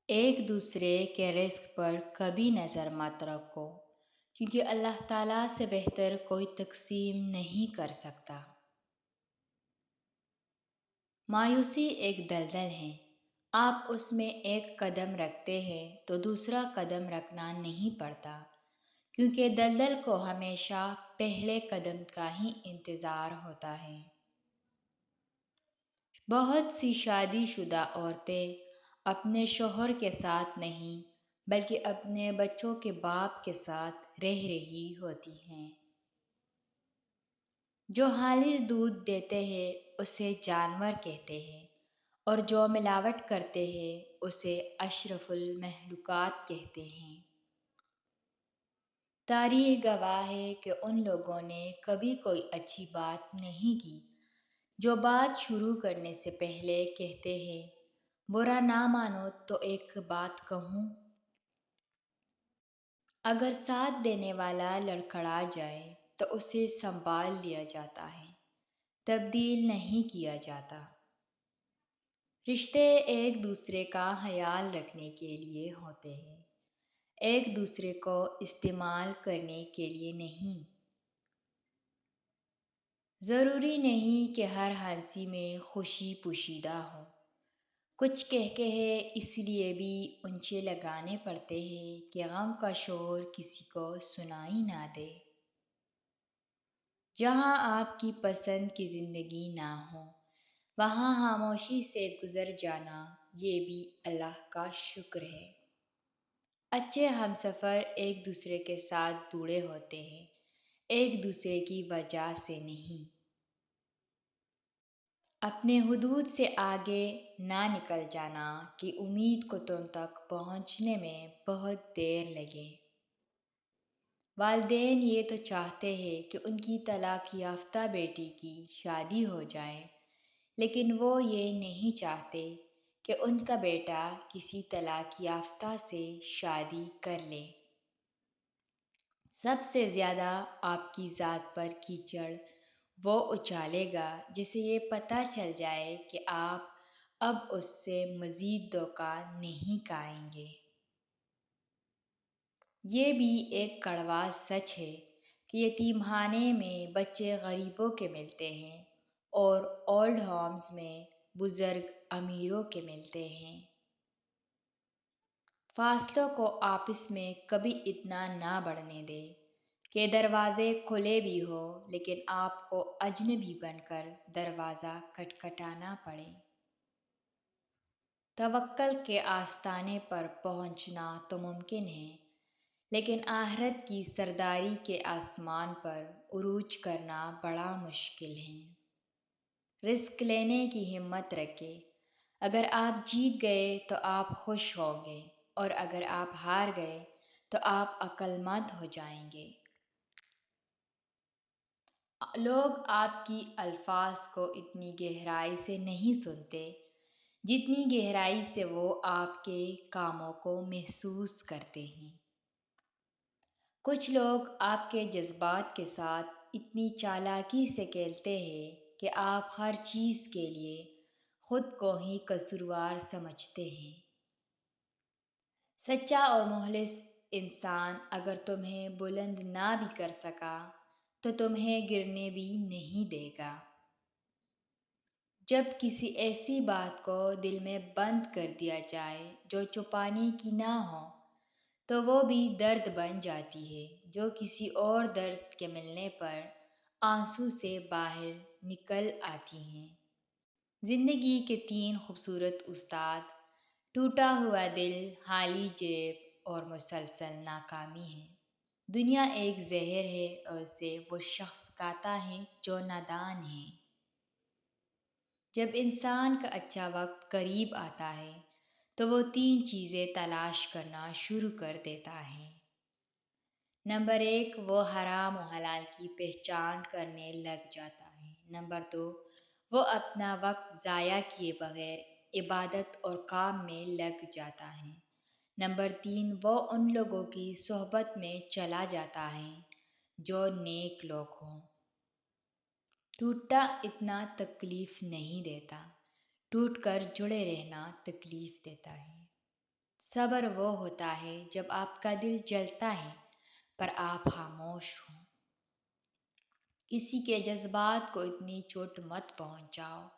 ایک دوسرے کے رزق پر کبھی نظر مت رکھو، کیونکہ اللہ تعالیٰ سے بہتر کوئی تقسیم نہیں کر سکتا۔ مایوسی ایک دلدل ہے، آپ اس میں ایک قدم رکھتے ہیں تو دوسرا قدم رکھنا نہیں پڑتا، کیونکہ دلدل کو ہمیشہ پہلے قدم کا ہی انتظار ہوتا ہے۔ بہت سی شادی شدہ عورتیں اپنے شوہر کے ساتھ نہیں بلکہ اپنے بچوں کے باپ کے ساتھ رہ رہی ہوتی ہیں۔ جو خالص دودھ دیتے ہیں اسے جانور کہتے ہیں، اور جو ملاوٹ کرتے ہیں اسے اشرف المخلوقات کہتے ہیں۔ تاریخ گواہ ہے کہ ان لوگوں نے کبھی کوئی اچھی بات نہیں کی جو بات شروع کرنے سے پہلے کہتے ہیں، برا نہ مانو تو ایک بات کہوں۔ اگر ساتھ دینے والا لڑکھڑا جائے تو اسے سنبھال لیا جاتا ہے، تبدیل نہیں کیا جاتا۔ رشتے ایک دوسرے کا خیال رکھنے کے لیے ہوتے ہیں، ایک دوسرے کو استعمال کرنے کے لیے نہیں۔ ضروری نہیں کہ ہر ہنسی میں خوشی پوشیدہ ہو۔ کچھ کہتے ہیں اس لیے بھی اونچے لگانے پڑتے ہیں کہ غم کا شور کسی کو سنائی نہ دے۔ جہاں آپ کی پسند کی زندگی نہ ہو وہاں خاموشی سے گزر جانا، یہ بھی اللہ کا شکر ہے۔ اچھے ہمسفر ایک دوسرے کے ساتھ جڑے ہوتے ہیں، ایک دوسرے کی وجہ سے نہیں۔ اپنے حدود سے آگے نہ نکل جانا کہ امید کو تم تک پہنچنے میں بہت دیر لگے۔ والدین یہ تو چاہتے ہیں کہ ان کی طلاق یافتہ بیٹی کی شادی ہو جائے، لیکن وہ یہ نہیں چاہتے کہ ان کا بیٹا کسی طلاق یافتہ سے شادی کر لے۔ سب سے زیادہ آپ کی ذات پر کیچڑ وہ اچھالے گا جسے یہ پتہ چل جائے کہ آپ اب اس سے مزید دھوکہ نہیں کھائیں گے۔ یہ بھی ایک کڑوا سچ ہے کہ یتیم خانے میں بچے غریبوں کے ملتے ہیں اور اولڈ ہومز میں بزرگ امیروں کے ملتے ہیں۔ فاصلوں کو آپس میں کبھی اتنا نہ بڑھنے دے کہ دروازے کھلے بھی ہو لیکن آپ کو اجنبی بن کر دروازہ کھٹکھٹانا پڑے۔ توکل کے آستانے پر پہنچنا تو ممکن ہے، لیکن آخرت کی سرداری کے آسمان پر عروج کرنا بڑا مشکل ہے۔ رزق لینے کی ہمت رکھیں۔ اگر آپ جیت گئے تو آپ خوش ہوں گے، اور اگر آپ ہار گئے تو آپ عقل مند ہو جائیں گے۔ لوگ آپ کی الفاظ کو اتنی گہرائی سے نہیں سنتے جتنی گہرائی سے وہ آپ کے کاموں کو محسوس کرتے ہیں۔ کچھ لوگ آپ کے جذبات کے ساتھ اتنی چالاکی سے کھیلتے ہیں کہ آپ ہر چیز کے لیے خود کو ہی قصوروار سمجھتے ہیں۔ سچا اور مخلص انسان اگر تمہیں بلند نہ بھی کر سکا تو تمہیں گرنے بھی نہیں دے گا۔ جب کسی ایسی بات کو دل میں بند کر دیا جائے جو چھپانے کی نہ ہو تو وہ بھی درد بن جاتی ہے، جو کسی اور درد کے ملنے پر آنسو سے باہر نکل آتی ہیں۔ زندگی کے 3 خوبصورت استاد ٹوٹا ہوا دل، خالی جیب اور مسلسل ناکامی ہے۔ دنیا ایک زہر ہے اور اسے وہ شخص کھاتا ہے جو نادان ہے۔ جب انسان کا اچھا وقت قریب آتا ہے تو وہ 3 چیزیں تلاش کرنا شروع کر دیتا ہے۔ نمبر 1، وہ حرام و حلال کی پہچان کرنے لگ جاتا ہے۔ نمبر 2، وہ اپنا وقت ضائع کیے بغیر عبادت اور کام میں لگ جاتا ہے۔ نمبر 3، وہ ان لوگوں کی صحبت میں چلا جاتا ہے جو نیک لوگ ہوں۔ ٹوٹنا اتنا تکلیف نہیں دیتا، ٹوٹ کر جڑے رہنا تکلیف دیتا ہے۔ صبر وہ ہوتا ہے جب آپ کا دل جلتا ہے پر آپ خاموش ہوں۔ کسی کے جذبات کو اتنی چوٹ مت پہنچاؤ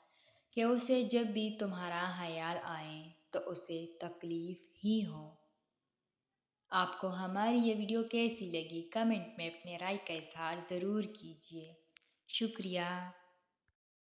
کہ اسے جب بھی تمہارا خیال آئے تو اسے تکلیف ہی ہو۔ آپ کو ہماری یہ ویڈیو کیسی لگی کمنٹ میں اپنے رائے کا اظہار ضرور کیجیے۔ شکریہ۔